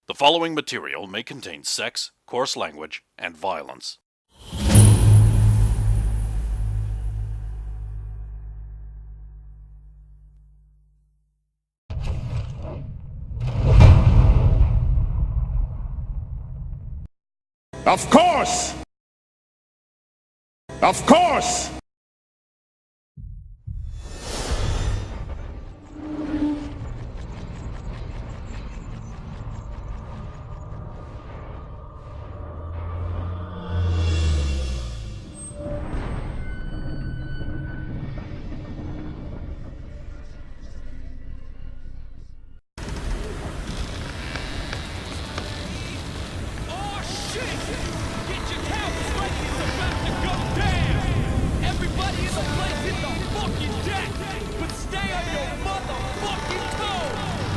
The following material may contain sex, coarse language, and violence. Of course! Of course!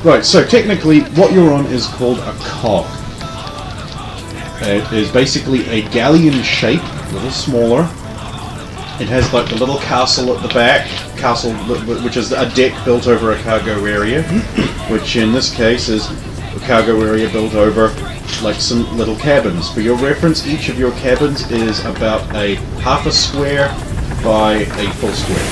Right, so technically what you're on is called a cog. It is basically a galleon shape, a little smaller. It has like the little castle at the back, which is a deck built over a cargo area, which in this case is a cargo area built over like some little cabins. For your reference, each of your cabins is about a half a square by a full square.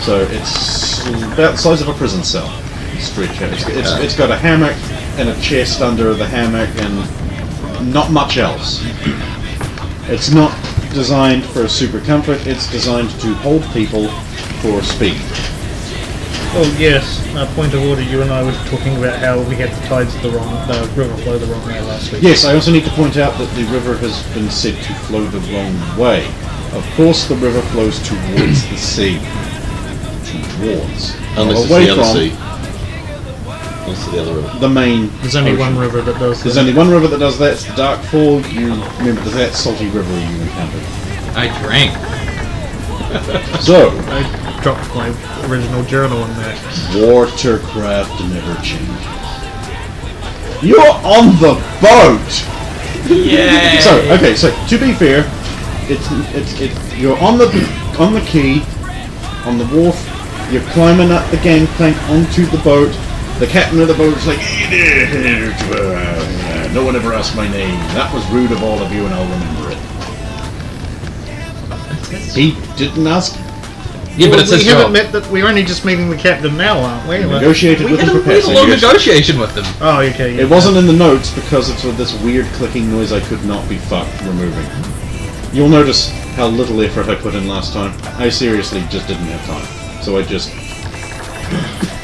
So it's about the size of a prison cell. Stretch out. It's got a hammock and a chest under the hammock and not much else. It's not designed for super comfort, it's designed to hold people for speed. Oh yes, point of order, you and I were talking about how we had the river flow the wrong way last week. Yes, I also need to point out that the river has been said to flow the wrong way. Of course the river flows towards the sea. Towards. Unless it's away the other from sea. Unless it's the other river. The main There's only ocean. one river that does that. There's only one river that does that, it's the Dark Fall. You remember that salty river you encountered. I drank. So, I dropped my original journal in there. watercraft never changes. You're on the boat! Yay! So to be fair, it's you're on the quay, on the wharf, you're climbing up the gangplank onto the boat. The captain of the boat is like, no one ever asked my name. That was rude of all of you and I'll remember it. He didn't ask. Yeah, but Well, it's his we haven't job. met that. We're only just meeting the captain now, aren't we? Negotiated We with had him a for really long passengers. negotiation with them. Oh, okay. Yeah. It wasn't in the notes because of this weird clicking noise I could not be fucked removing. You'll notice how little effort I put in last time. I seriously just didn't have time. So I just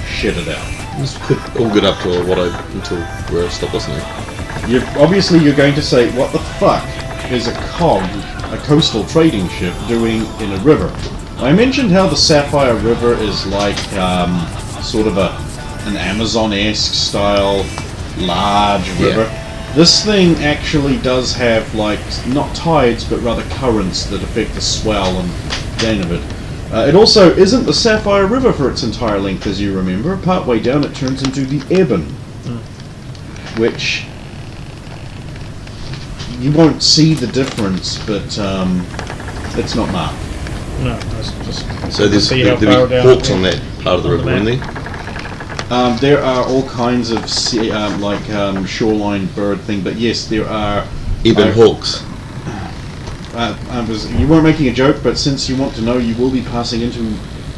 shit it out. This could all get up to until we stop listening. You're going to say, what the fuck is a cog, a coastal trading ship, doing in a river? I mentioned how the Sapphire River is like sort of an Amazon-esque style large river. This thing actually does have like not tides but rather currents that affect the swell and gain of it. It also isn't the Sapphire River for its entire length, as you remember. Partway down it turns into the Ebon, which you won't see the difference, but it's not marked. No, that's just. So there'll See how be far down hawks it on that part of the river, on the wouldn't there? There are all kinds of shoreline bird thing, but yes, there are. Ebon hawks. You weren't making a joke, but since you want to know, you will be passing into.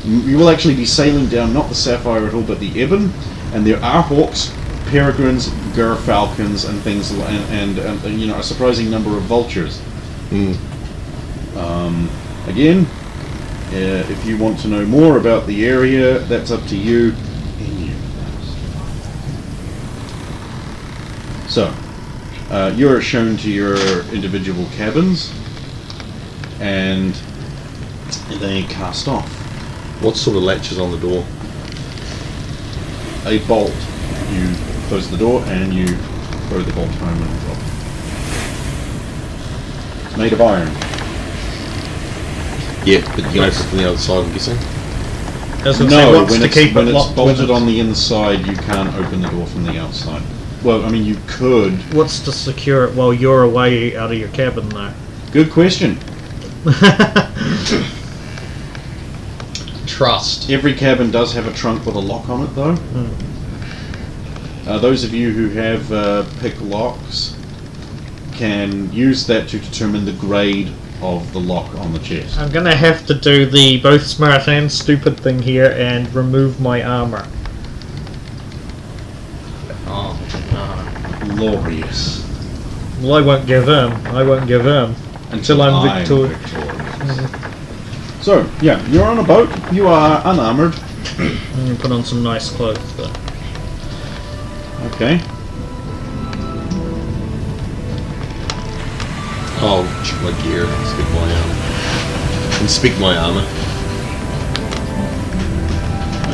You will actually be sailing down not the Sapphire at all, but the Ebon, and there are hawks, peregrines, gerfalcons, and things, and a surprising number of vultures. Again, if you want to know more about the area, that's up to you. So, you're shown to your individual cabins, and they cast off. What sort of latches on the door? A bolt. You close the door and you throw the bolt home and drop. It's made of iron. Yeah, but you can open it from the other side, I'm guessing. No, when it's bolted on the inside, you can't open the door from the outside. Well, I mean, you could. What's to secure it while you're away out of your cabin, though? Good question. Trust. Every cabin does have a trunk with a lock on it, though. Those of you who have pick locks can use that to determine the grade of the lock on the chest. I'm gonna have to do the both smart and stupid thing here and remove my armor. Oh, Glorious. Well, I won't give in. Until I'm victorious. So, yeah, you're on a boat. You are unarmored. I'm gonna put on some nice clothes though. Okay. I'll check my gear, inspect my armor.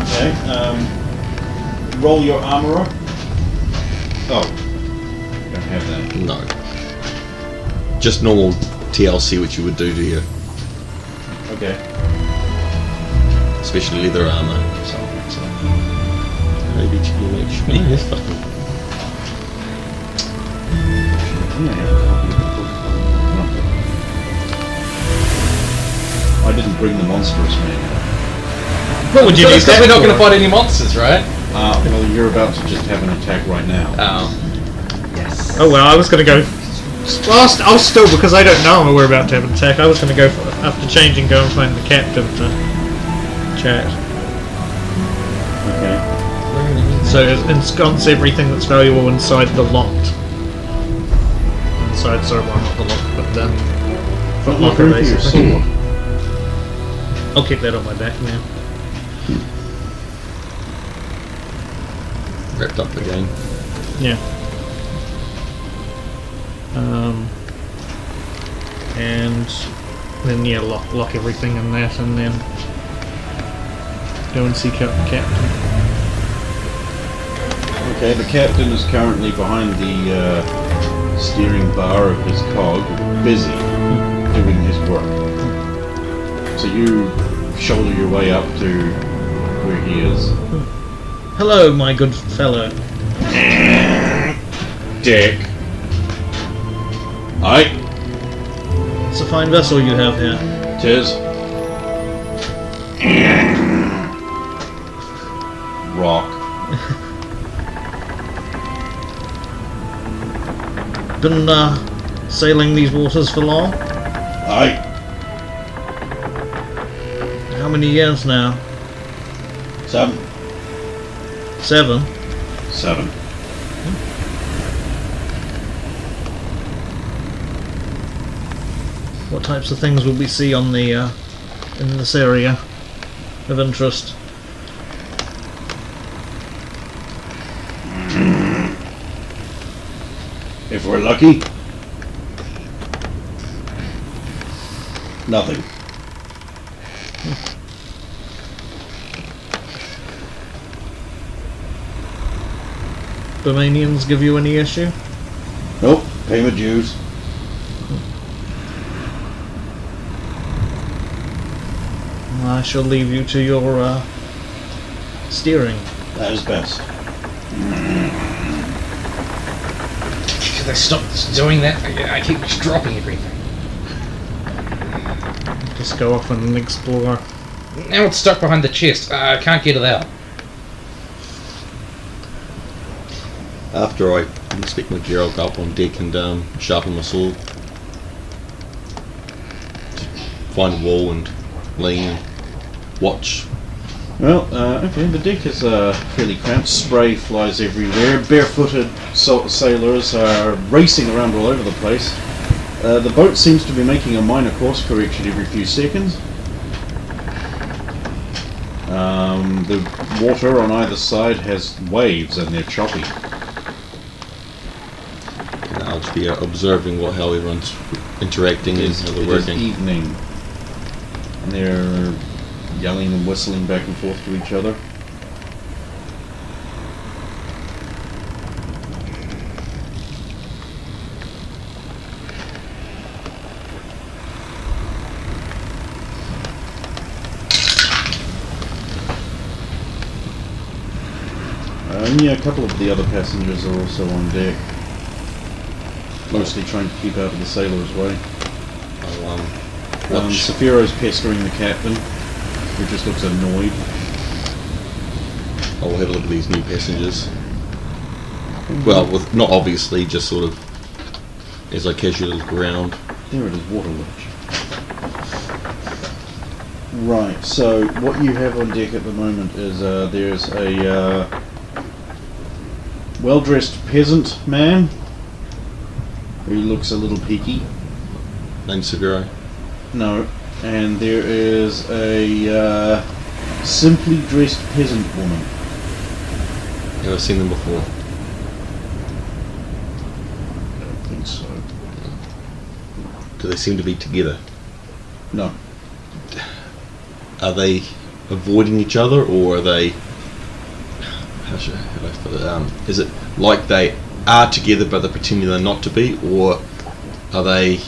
Okay. Roll your armorer. Oh. Don't have that. No. Just normal TLC, which you would do to you, Okay. especially leather armor. So maybe you make sure. I didn't bring the monstrous manual. What would you do? Because we're not going to fight any monsters, right? Well, you're about to just have an attack right now. Oh. Yes. Oh well, I was gonna go. Well, I'll still, because I don't know we're about to have an attack. I was gonna go for, after changing, go and find the captain to chat. Okay. So ensconce everything that's valuable inside the locked. Inside, sorry, well, not the lock, but the footlocker, Look into your basically. sword. I'll keep that on my back now. Wrapped up again. Yeah. And then yeah, lock everything in that, and then go and seek out the captain. Okay, the captain is currently behind the steering bar of his cog, busy doing his work. So you shoulder your way up to where he is. Hello, my good fellow. Dick. Aye. It's a fine vessel you have here. Tis. Rock. Been sailing these waters for long? Aye. How many years now? 7. 7? 7. What types of things will we see on the in this area of interest? If we're lucky. Nothing. Romanians give you any issue? Nope. Pay my dues. I shall leave you to your steering. That is best. Should I stop doing that? I keep dropping everything. Just go off and explore. Now it's stuck behind the chest. I can't get it out. After I inspect my gear, I'll go up on deck and sharpen my sword. Find a wall and lean and watch. Well, okay, the deck is fairly cramped. Spray flies everywhere. Barefooted sailors are racing around all over the place. The boat seems to be making a minor course correction every few seconds. The water on either side has waves and they're choppy. And I'll just be observing how everyone's interacting and how they're It is working. evening. And they're yelling and whistling back and forth to each other. Yeah, a couple of the other passengers are also on deck. Mostly trying to keep out of the sailors' way. I'll watch. Sephiro's pestering the captain, who just looks annoyed. I'll have a look at these new passengers. Well, with not obviously, just sort of as I casually look around. There it is, water witch. Right, so what you have on deck at the moment is there's a well-dressed peasant man who looks a little peaky. Named Seguro. No, and there is a simply dressed peasant woman. Yeah, I've seen them before. I don't think so. Do they seem to be together? No. Are they avoiding each other, or are they? How do I put it? Is it like they are together but they're pretending they're not to be, or are they?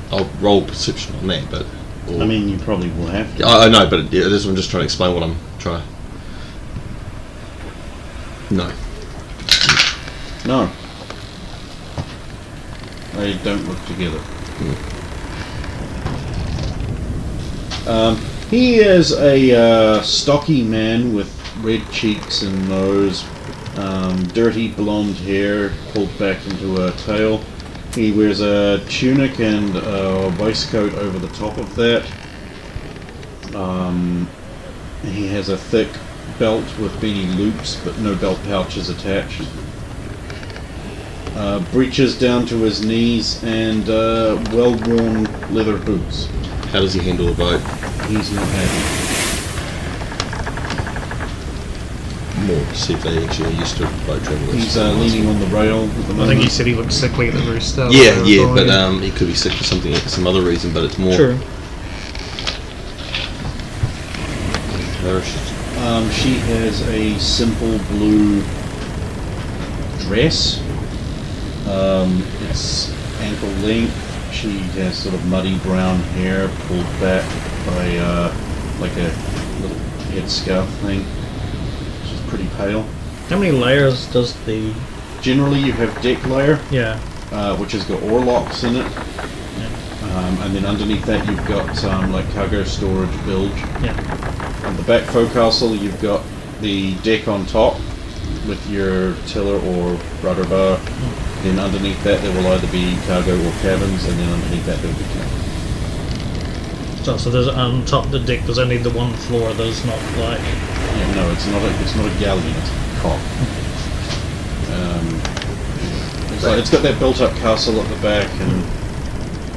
I'll roll perception on that, but. Or, I mean, you probably will have to. I know, but yeah, this I'm just trying to explain what I'm trying. No. No. They don't look together. He is a stocky man with red cheeks and nose, dirty blonde hair pulled back into a tail. He wears a tunic and a waistcoat over the top of that. He has a thick belt with beanie loops, but no belt pouches attached. Breeches down to his knees and well-worn leather boots. How does he handle the boat? He's not happy. More to see if they actually are used to boat travel. He's leaning on the rail at the moment. I think he said he looked sickly at the very start. Yeah, but he could be sick for something, some other reason. But it's more. True. She has a simple blue dress. It's ankle length. She has sort of muddy brown hair pulled back by like a little headscarf thing. She's pretty pale. How many layers does the... Generally you have deck layer, Yeah. which has got oarlocks in it. And then underneath that you've got like cargo storage bilge. Yeah. On the back forecastle you've got the deck on top with your tiller or rudder bar. Then underneath that there will either be cargo or cabins, and then underneath that there will be cabins. So there's on top of the deck there's only the one floor, there's not like... Yeah, no, it's not a galleon, it's a cock. It's got that built up castle at the back, and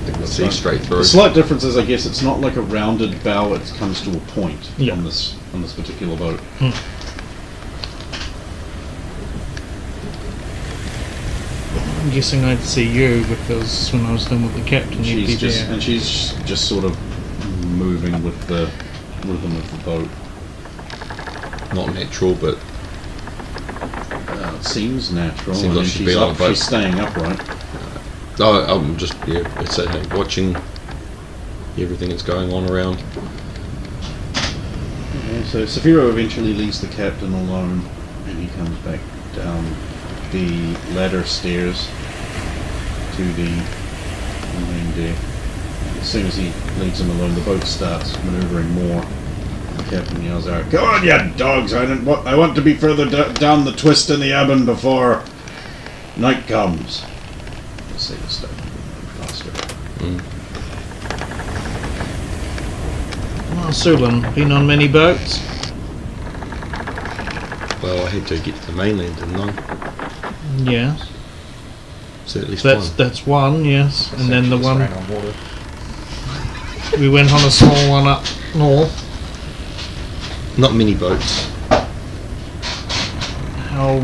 You can see straight through. the slight difference is I guess it's not like a rounded bow, it comes to a point Yeah. on this particular boat. I'm guessing I'd see you because when I was done with the captain you'd be there. And she's just sort of moving with the rhythm of the boat. Not natural, but It seems natural. Seems like she'd be on a boat. She's staying upright. I'm just it's watching everything that's going on around. Yeah, so Saphiro eventually leaves the captain alone, and he comes back down the ladder stairs to the main deck. As soon as he leaves him alone, the boat starts maneuvering more. The captain yells out, "Come on, you dogs! I want to be further down the twist in the Aben before night comes." Let's say the stuff faster. Well, Sulan, been on many boats? Well, I had to get to the mainland, didn't I? Yes. So at least That's one. that's one, yes. And then the one Straight on water. we went on a small one up north. Not many boats. How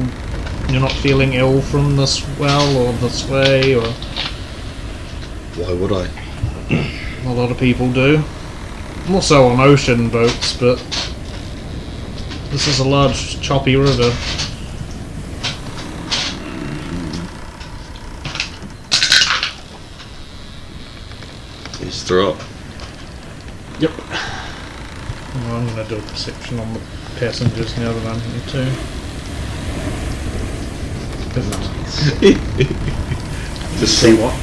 you're not feeling ill from this well or this way, or Why would I? a lot of people do. More so on ocean boats, but this is a large choppy river. Just throw up. Yep. Well, I'm going to do a perception on the passengers now that I'm here too. 15. What?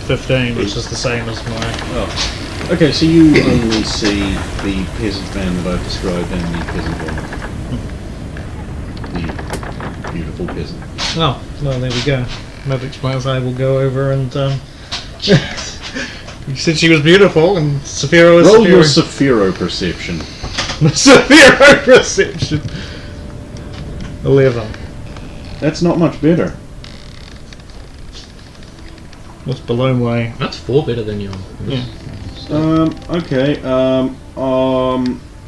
15, which is the same as my... Oh. Okay, so you only see the peasant man that I've described and the peasant woman. The beautiful peasant. Oh, well, there we go. That explains I will go over and, you said she was beautiful, and Saphira was Roll your Saphiro perception. Saphiro perception. 11. That's not much better. What's below my... That's 4 better than yours. Yeah. Okay.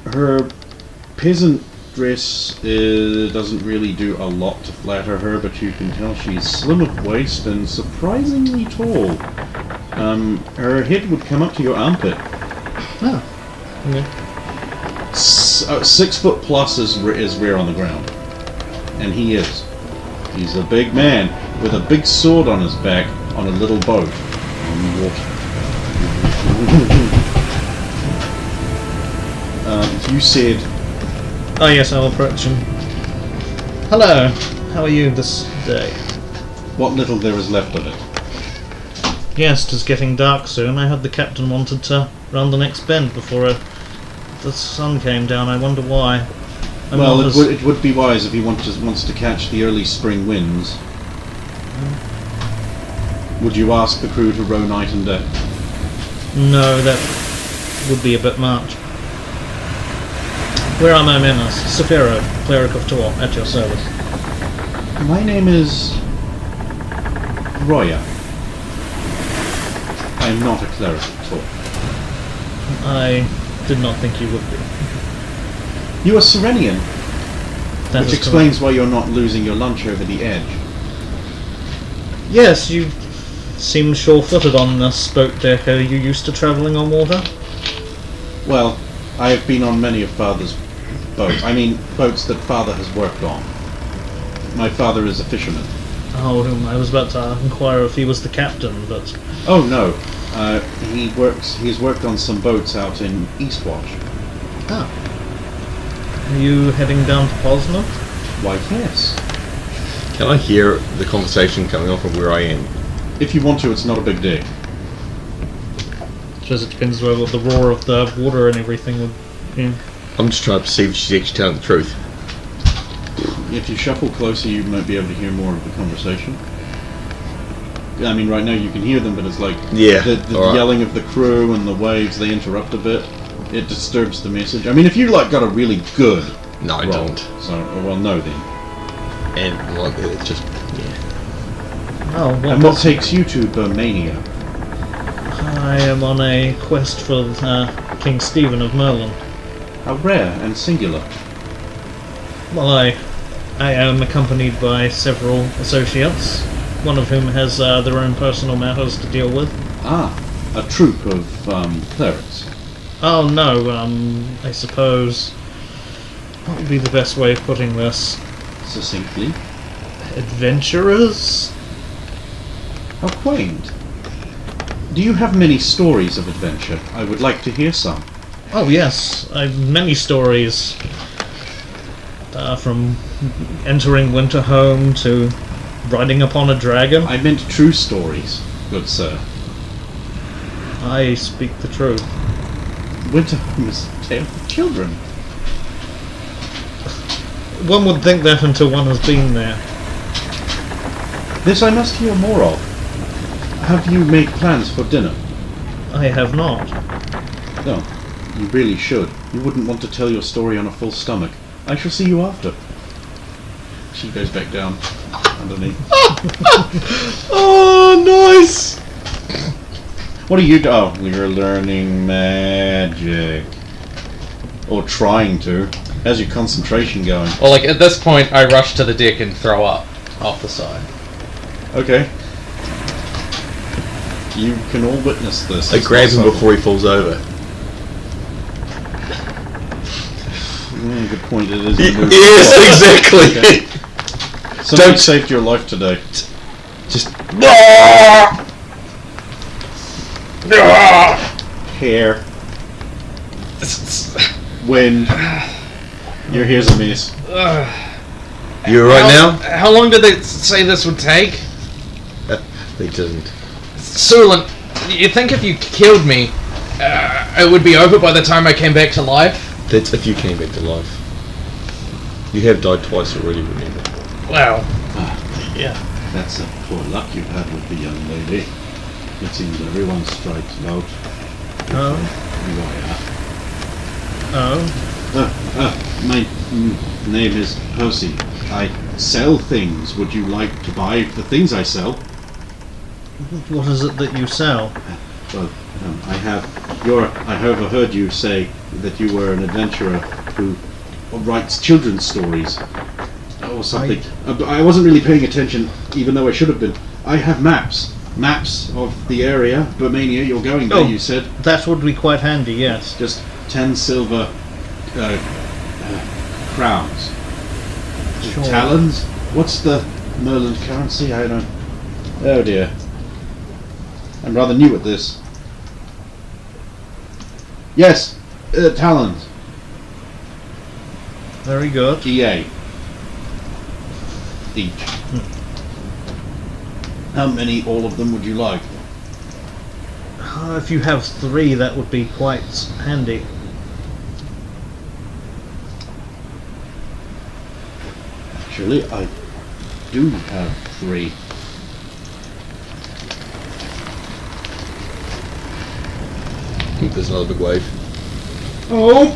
Her peasant dress doesn't really do a lot to flatter her, but you can tell she's slim of waist and surprisingly tall. Her head would come up to your armpit. Oh. Okay. 6 foot plus is rare on the ground, and he is. He's a big man with a big sword on his back on a little boat on the water. You said... Oh yes, I'll approach him. Hello, how are you this day? What little there is left of it. Yes, 'tis getting dark soon. I heard the captain wanted to round the next bend before the sun came down. I wonder why. Well, it would be wise if he wants to catch the early spring winds. Would you ask the crew to row night and day? No, that would be a bit much. Where are my manners? Saphiro, cleric of Tor, at your service. My name is... Roya. I am not a cleric at all. I did not think you would be. You are Serenian, That which is explains why you're not losing your lunch over the edge. correct. Yes, you seem sure-footed on this boat deck. Are you used to travelling on water? Well, I have been on many of Father's boats. I mean, boats that Father has worked on. My father is a fisherman. Oh, I was about to inquire if he was the captain, but... Oh no, he's worked on some boats out in Eastwatch. Ah. Are you heading down to Posner? Why, yes. Can I hear the conversation coming on from where I am? If you want to, it's not a big deal. Suppose it depends whether the roar of the water and everything would... Yeah. I'm just trying to perceive if she's actually telling the truth. If you shuffle closer, you might be able to hear more of the conversation. I mean, right now you can hear them, but it's like Yeah, the alright. yelling of the crew and the waves, they interrupt a bit. It disturbs the message. I mean, if you got a really good No, I roll, don't. So, well, no then. And like it's just yeah. Oh, And what takes you to Burmania? I am on a quest for King Stephen of Merlin. How rare and singular. Well, I am accompanied by several associates, one of whom has their own personal matters to deal with. Ah, a troop of clerics. Oh no, I suppose... What would be the best way of putting this? Succinctly. Adventurers? How quaint. Do you have many stories of adventure? I would like to hear some. Oh yes, I've many stories. From entering Winterhome to riding upon a dragon. I meant true stories, good sir. I speak the truth. Winterhome is a tale for children. One would think that until one has been there. This I must hear more of. Have you made plans for dinner? I have not. No, you really should. You wouldn't want to tell your story on a full stomach. I shall see you after. She goes back down underneath. Oh, nice! What are you doing? Oh, we're learning magic. Or trying to. How's your concentration going? Well, like, at this point, I rush to the deck and throw up off the side. Okay. You can all witness this. I It's grab not him subtle. before he falls over. Good point, it is. Yes, exactly. Okay. Somebody Don't- saved your life today. Just Hair. Wind. Your hair's a mess. you right now? How long did they say this would take? They didn't. Sulan, you think if you killed me, it would be over by the time I came back to life? That's if you came back to life. You have died twice already, remember? Well, Yeah. That's a poor luck you've had with the young lady. It seems everyone strikes out. Oh. You are. Oh. My name is Percy. I sell things. Would you like to buy the things I sell? What is it that you sell? Well, I have overheard you say that you were an adventurer who writes children's stories. Or something. I wasn't really paying attention, even though I should have been. I have maps. Maps of the area. Bermania, you're going there, you said. That would be quite handy, yes. Just 10 silver crowns. Sure. Talons? What's the Merlin currency? I don't... Oh dear. I'm rather new at this. Yes! Talons. Very good. EA. Each. How many, all of them, would you like? If you have 3, that would be quite handy. Actually, I do have 3. I think there's another big wave. Oh!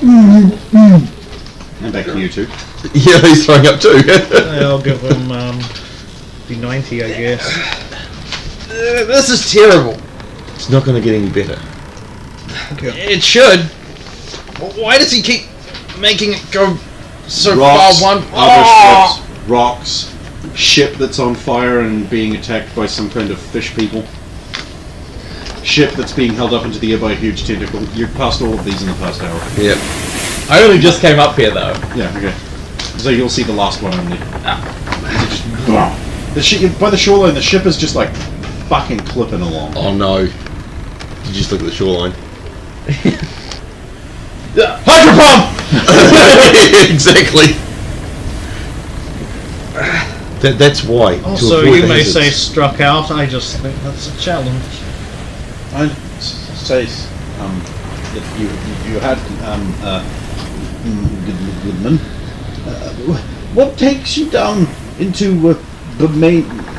And back to you two. Yeah, he's throwing up too. I'll give him the 90, I guess. This is terrible. It's not going to get any better. It should. Why does he keep making it go so Rocks, far? other ships, rocks, ship that's on fire and being attacked by some kind of fish people. Ship that's being held up into the air by a huge tentacle. You've passed all of these in the past hour. Yep. I only just came up here though. Yeah, okay. So you'll see the last one only. The ship by the shoreline, the ship is just like fucking clipping along. Oh no. Did you just look at the shoreline? Hydro pump! Exactly. That's why. Also, to avoid you the may hazards. say struck out, I just think that's a challenge. I'd say that you had Goodman. What takes you down into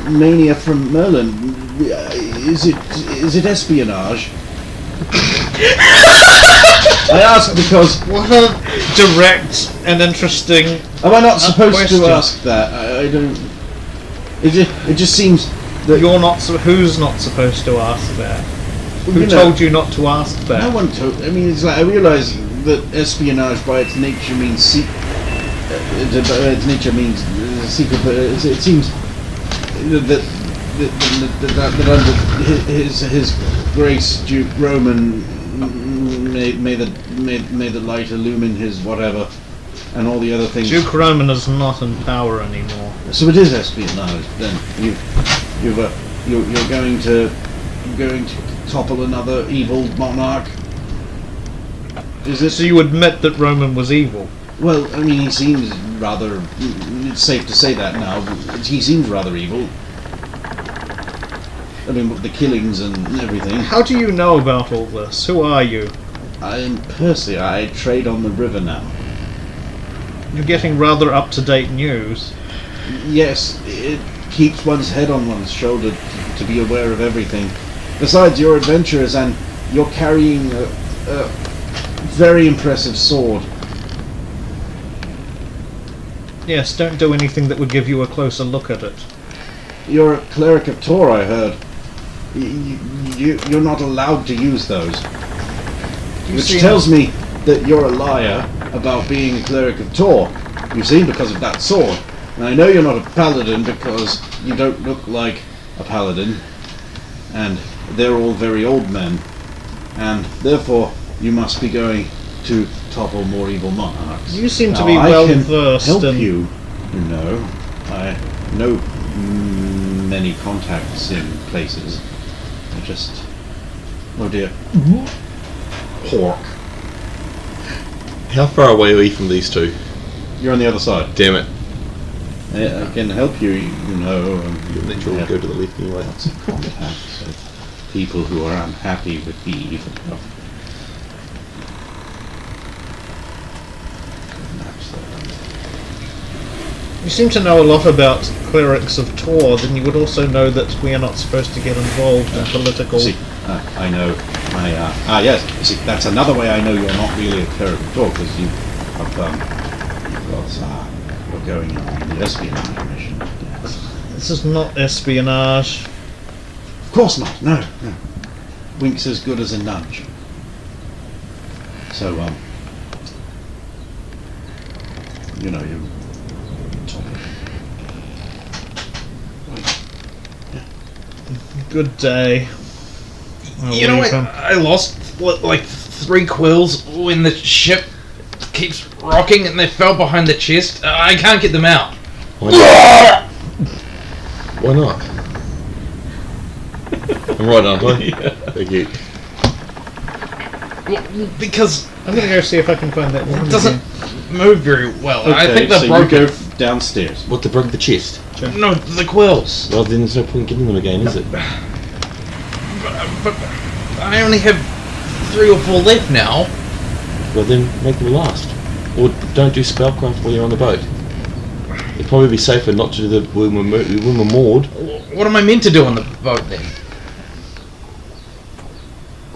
mania from Merlin? Is it espionage? I ask because What a direct and interesting... am I not supposed question. to ask that? I don't. It just seems that You're not... Who's not supposed to ask that? Who you know, told you not to ask that? No one told. I mean, it's like I realise that espionage by its nature means its nature means secret, but it seems that under his Grace Duke Roman may the light illumine his whatever, and all the other things. Duke Roman is not in power anymore. So it is espionage. Then you're going to topple another evil monarch. Is this? So you admit that Roman was evil? Well, I mean, he seems rather... It's safe to say that now. He seems rather evil. I mean, with the killings and everything. How do you know about all this? Who are you? I'm Percy. I trade on the river now. You're getting rather up-to-date news. Yes, it keeps one's head on one's shoulder to be aware of everything. Besides, you're adventurers and you're carrying a very impressive sword. Yes, don't do anything that would give you a closer look at it. You're a cleric of Tor, I heard. You're not allowed to use those. Which tells me that you're a liar about being a cleric of Tor. You seem because of that sword. And I know you're not a paladin because you don't look like a paladin. And they're all very old men. And therefore, you must be going to topple more evil monarchs. You seem to Now, be I well can versed help in... you know. I know many contacts in places. I just... Oh dear. Pork. How far away are we from these two? You're on the other side. Damn it. I can help you, you know. Let you all go to the left anyway. Lots of contacts of people who are unhappy with the evil. You seem to know a lot about clerics of Tor, then you would also know that we are not supposed to get involved in political... See, I know. Yes. See, that's another way I know you're not really a cleric at all, because you're going on the espionage mission. This is not espionage. Of course not. No. Wink's as good as a nudge. So, you know, you. Good day. You know what? I lost like 3 quills when the ship keeps rocking and they fell behind the chest. I can't get them out. Why not? Why not? I'm right on, huh? Yeah. Thank you. Well, because I'm gonna go see if I can find that one. it doesn't move very well. Okay, I think they're so broken. you go downstairs. What, they broke the chest? No, the quills. Well, then there's no point getting them again, is it? But I only have 3 or 4 left now. Well, then make them last. Or don't do spellcraft while you're on the boat. It'd probably be safer not to do the when we're moored. What am I meant to do on the boat then?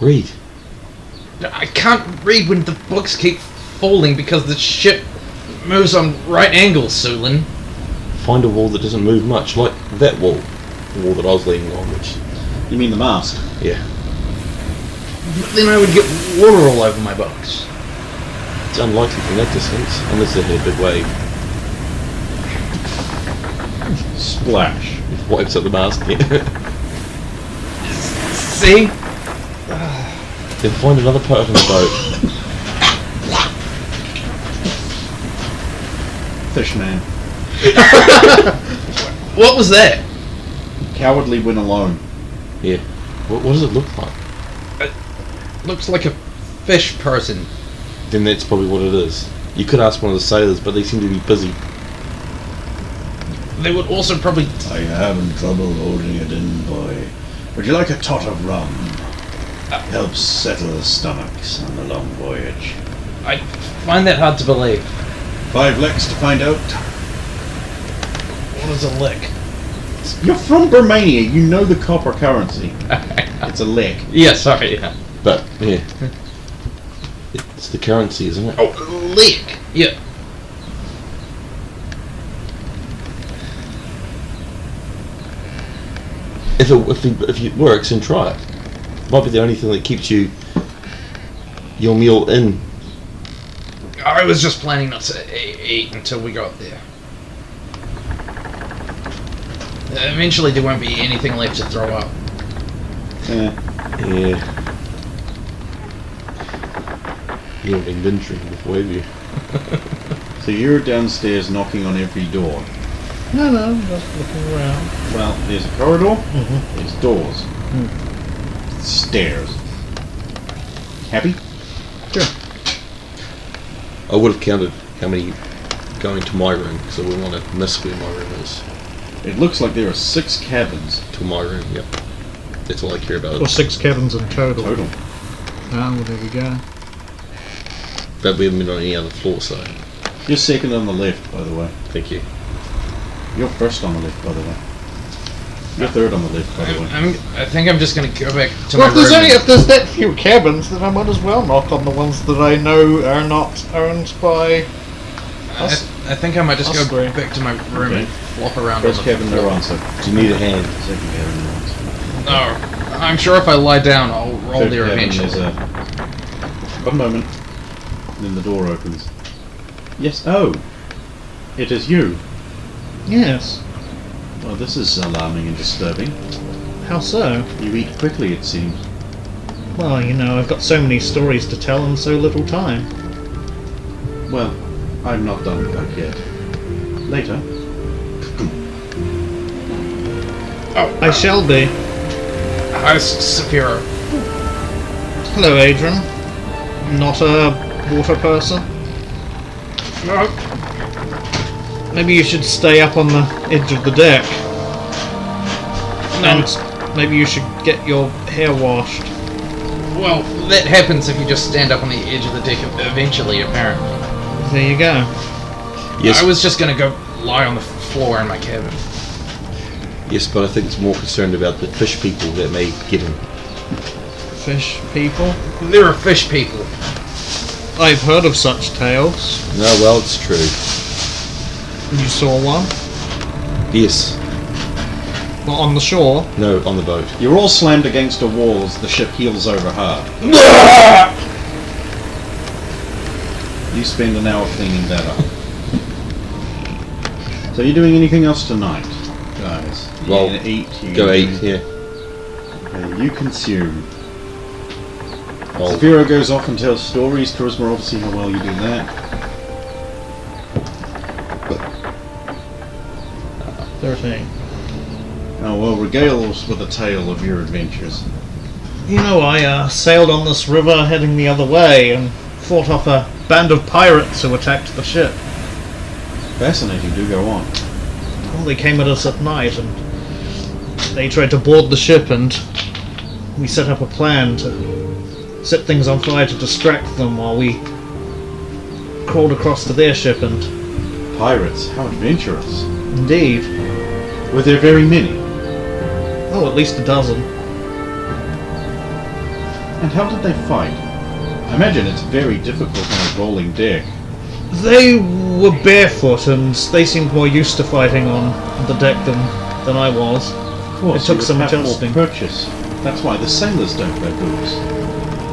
Read. I can't read when the books keep falling because the ship moves on right angles, Sulin. Find a wall that doesn't move much, like that wall. The wall that I was leaning on, which... You mean the mast? Yeah. Then I would get water all over my books. It's unlikely from that distance, unless they hit a big wave. Splash. It wipes up the mast again. See? Then find another part on the boat. Fishman. What was that? Cowardly when alone. Yeah. What does it look like? Looks like a fish person. Then that's probably what it is. You could ask one of the sailors, but they seem to be busy. They would also probably... Are you having trouble holding it in, boy? Would you like a tot of rum? Helps settle the stomachs on the long voyage. I find that hard to believe. 5 lecks to find out. What is a lick? You're from Bermania. You know the copper currency. It's a lick. Yeah, sorry. Yeah. But, yeah. It's the currency, isn't it? Oh, lick. Yeah. If it works, then try it. Might be the only thing that keeps your meal in. I was just planning not to eat until we got there. Eventually there won't be anything left to throw up. Yeah. You haven't been drinking before, have you? So you're downstairs knocking on every door. No, I'm just looking around. Well, there's a corridor. Mm-hmm. There's doors. Stairs. Happy? Sure. I would have counted how many going to my room, because I wouldn't want to miss where my room is. It looks like there are 6 cabins. To my room, yep. That's all I care about. Or 6 cabins in total. Total. Oh, well, there we go. But we haven't been on any other floor, so You're second on the left, by the way. thank you. You're first on the left, by the way. You're third on the left, by the way. I think I'm just going to go back to Well, my room. if there's that few cabins, then I might as well knock on the ones that I know are not owned by us. I think I might just Us go three. back to my room Okay. and flop around First on the cabin, no floor. answer. Do you need a hand? Second cabin, no answer. No, I'm sure if I lie down, I'll roll Third there cabin, eventually. there's one moment. Then the door opens. Yes. Oh! It is you. Yes. Well, this is alarming and disturbing. How so? You eat quickly, it seems. Well, you know, I've got so many stories to tell in so little time. Well, I'm not done quite yet. Later. Oh, I shall be. hi, Saphira. Hello, Adrian. Not a water person? No, Maybe you should stay up on the edge of the deck. no. And maybe you should get your hair washed. Well, that happens if you just stand up on the edge of the deck eventually, apparently. There you go. Yes. I was just going to go lie on the floor in my cabin. Yes, but I think it's more concerned about the fish people that may get him. Fish people? There are fish people. I've heard of such tales. No, well, it's true. You saw one? Yes. Not on the shore? No, on the boat. You're all slammed against a wall as the ship heels over hard. You spend an hour cleaning that up. So you doing anything else tonight, guys? Well, you eat. Go eat, yeah. Okay, you consume. Well, Zafiro goes off and tells stories. Charisma, obviously, how well you do that. 13. Oh, well, regale us with a tale of your adventures. You know, I sailed on this river heading the other way and fought off a band of pirates who attacked the ship. Fascinating, do go on. Well, they came at us at night and they tried to board the ship, and we set up a plan to set things on fire to distract them while we crawled across to their ship. And Pirates, how adventurous. indeed, Were there very many? oh, at least a dozen. And how did they fight? I imagine it's very difficult on a rolling deck. They were barefoot and they seemed more used to fighting on the deck than I was. Of course, It took you would some have more adjusting. purchase. That's why the sailors don't wear boots.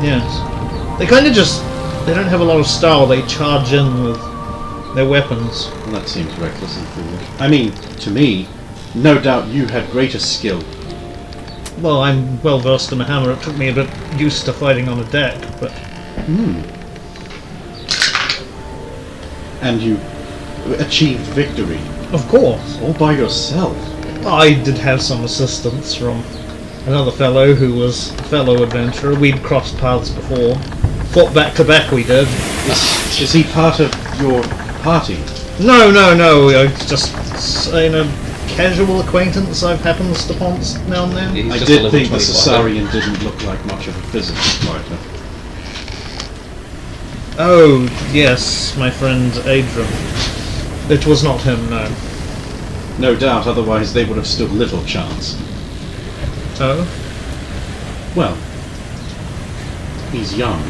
Yes. They kind of just... they don't have a lot of style. They charge in with their weapons. Well, that seems reckless and foolish. I mean, to me, no doubt you had greater skill. Well, I'm well versed in a hammer. It took me a bit used to fighting on a deck, but... And you achieved victory. Of course. All by yourself. I did have some assistance from another fellow who was a fellow adventurer. We'd crossed paths before. Fought back to back, we did. Is he part of your party? No. I just in a casual acquaintance I've happened upon now and then. He's I just a did level think the 20 Cesarian didn't look like much of a physical fighter. Oh, yes, my friend Adrian. It was not him, no. No doubt, otherwise they would have stood little chance. Oh? Well, he's young.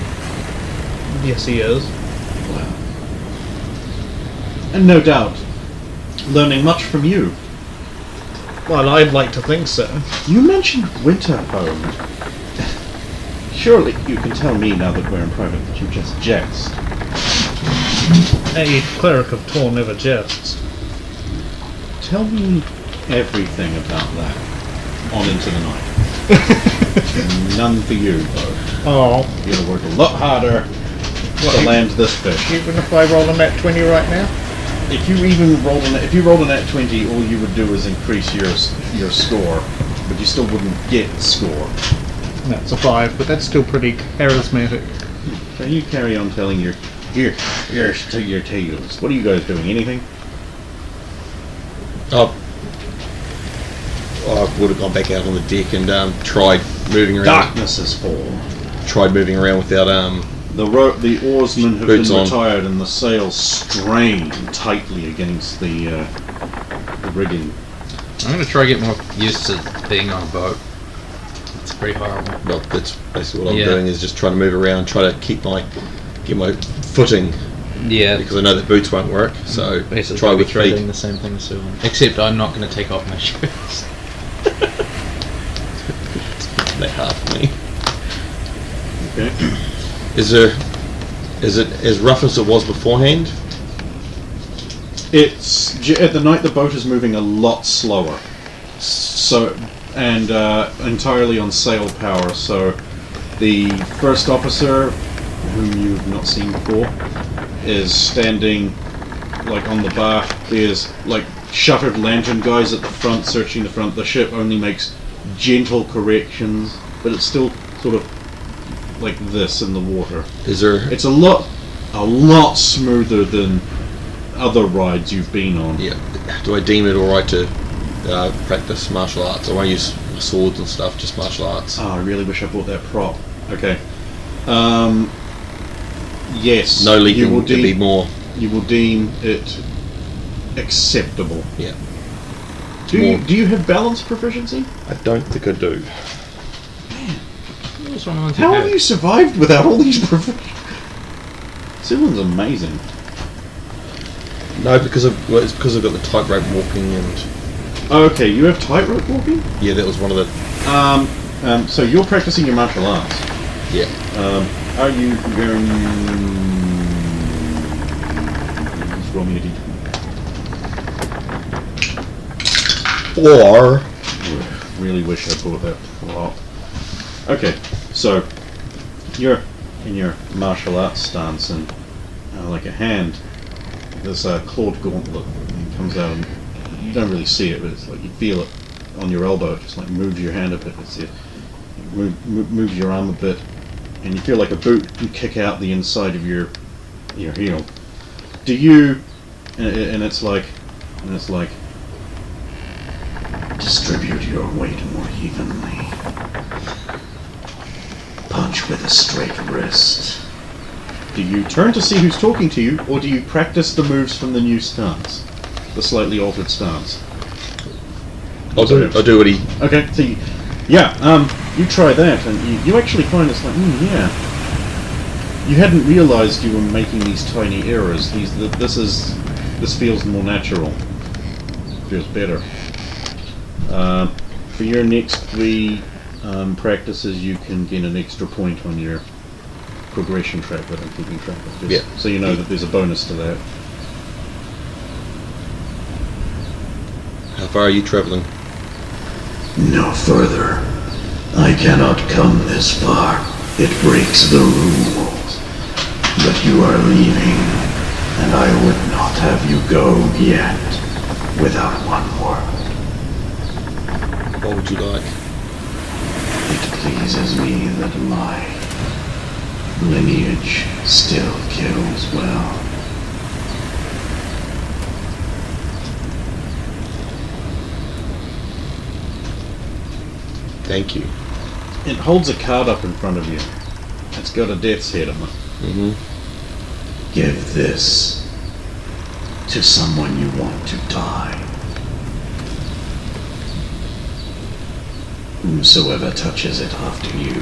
Yes, he is. Well. And no doubt, learning much from you. Well, I'd like to think so. You mentioned winter home. Surely you can tell me now that we're in private that you just jest. A cleric of Tor never jests. Tell me everything about that on into the night. None for you, though. Oh, You're gonna work a lot harder to land this fish. even if I roll a net 20 right now? If you rolled a net 20, all you would do is increase your score, but you still wouldn't get score. That's a 5, but that's still pretty charismatic. So you carry on telling your tales. What are you guys doing? Anything? I would have gone back out on the deck and tried moving around. Darkness has fallen. Tried moving around without The oarsmen have Boots been on. retired, and the sails strain tightly against the rigging. I'm going to try to get more used to being on a boat. It's pretty horrible. Well, that's basically what I'm Yeah. doing, is just trying to move around, try to get my footing, Yeah. because I know that boots won't work. So Basically, try with try feet. doing the same thing as Sylvan. Except I'm not going to take off my shoes. They half me. Okay. Is it as rough as it was beforehand? It's at the night the boat is moving a lot slower. So and entirely on sail power. So the first officer, whom you've not seen before, is standing like on the bar. There's like shuttered lantern guys at the front searching the front. The ship only makes gentle corrections, but it's still sort of like this in the water. Is there? It's a lot smoother than other rides you've been on. Yeah. Do I deem it alright to practice martial arts? I won't use swords and stuff, just martial arts. Oh, I really wish I bought that prop. Okay. Yes. No you leaking will to be more. You will deem it acceptable. Yeah. Do you have balance proficiency? I don't think I do. How have you survived without all these proficiencies? Sylvan's amazing. No, because I've got the tightrope walking and... Oh, okay, you have tightrope walking? Yeah, that was one of the... So you're practicing your martial arts. Yeah. Are you going... Just roll me a d20. 4. Really wish I bought that flop. Okay, so you're in your martial arts stance and like a hand, this clawed gauntlet comes out and you don't really see it, but it's like you feel it on your elbow. It just like moves your hand a bit. It moves your arm a bit, and you feel like a boot you kick out the inside of your heel. Do you? And it's like distribute your weight more evenly. Punch with a straight wrist. Do you turn to see who's talking to you, or do you practice the moves from the new stance? The slightly altered stance? I'll do what he... Okay, so you try that, and you actually find it's like, yeah. You hadn't realized you were making these tiny errors. This feels more natural. Feels better. For your next 3 practices, you can gain an extra point on your progression track that I'm keeping track of. Yeah. So you know that there's a bonus to that. How far are you travelling? No further. I cannot come this far. It breaks the rules. But you are leaving, and I would not have you go yet without one word. What would you like? It pleases me that my lineage still kills well. Thank you. It holds a card up in front of you. It's got a death's head on it. Mm-hmm. Give this to someone you want to die. Whosoever touches it after you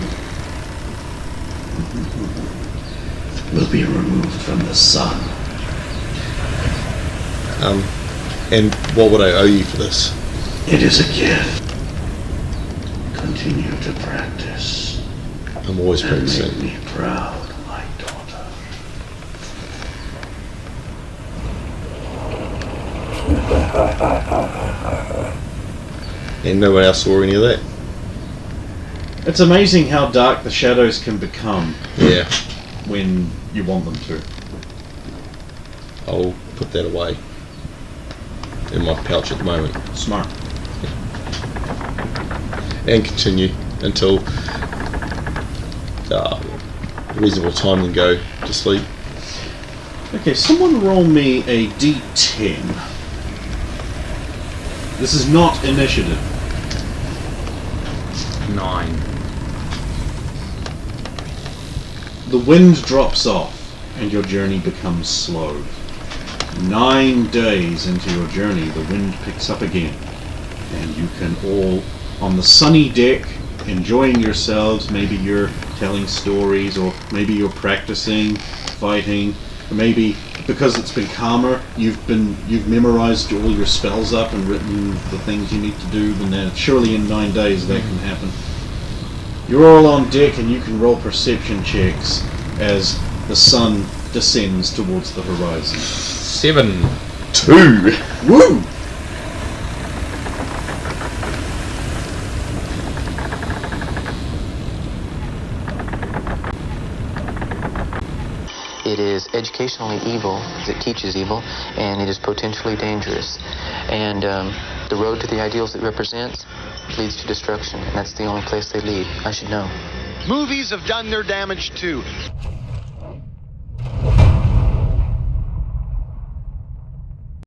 will be removed from the sun. And what would I owe you for this? It is a gift. Continue to practice I'm always and practicing. make me proud, my daughter. And no one else saw any of that? It's amazing how dark the shadows can become Yeah. when you want them to. I'll put that away in my pouch at the moment. Smart. And continue until reasonable time and go to sleep. Okay, someone roll me a d10. This is not initiative. 9. The wind drops off and your journey becomes slow. 9 days into your journey, the wind picks up again, and you can all, on the sunny deck, enjoying yourselves. Maybe you're telling stories, or maybe you're practicing fighting, or maybe because it's been calmer, you've memorized all your spells up and written the things you need to do. And then surely in 9 days that can happen. You're all on deck, and you can roll perception checks as the sun descends towards the horizon. 7. 2! Woo! It is educationally evil, as it teaches evil, and it is potentially dangerous. And the road to the ideals it represents leads to destruction, and that's the only place they lead. I should know. Movies have done their damage too.